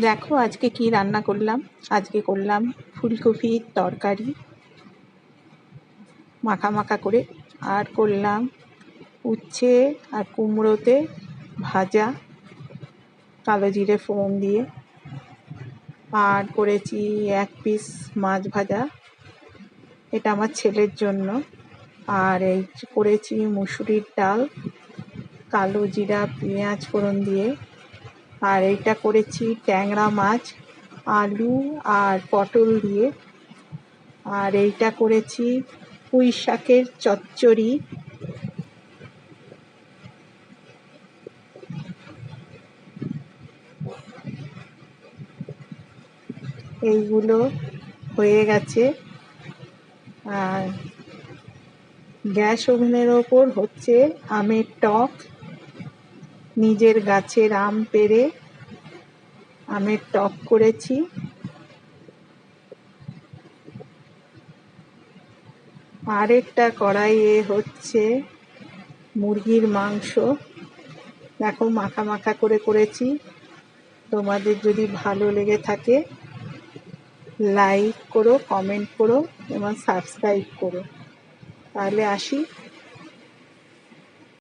দেখো আজকে কি রান্না করলাম। আজকে করলাম ফুলকপির তরকারি মাখা মাখা করে, আর করলাম উচ্ছে আর কুমড়োতে ভাজা কালো জিরে ফোড়ন দিয়ে, আর করেছি এক পিস মাছ ভাজা, এটা আমার ছেলের জন্য। আর এই করেছি মুসুরির ডাল কালো জিরা পেঁয়াজ ফোড়ন দিয়ে। আর এইটা করেছি ট্যাংরা মাছ আলু আর পটল দিয়ে। আর এইটা করেছি পুঁই শাকের চচ্চড়ি। এইগুলো হয়ে গেছে। আর গ্যাস ওভেনের ওপর হচ্ছে আমের টক, নিজের গাছের আম পেড়ে আমের টক করেছি। আরেকটা কড়াইয়ে হচ্ছে মুরগির মাংস, দেখো মাখা মাখা করে করেছি। তোমাদের যদি ভালো লেগে থাকে লাইক করো, কমেন্ট করো এবং সাবস্ক্রাইব করো। তাহলে আসি।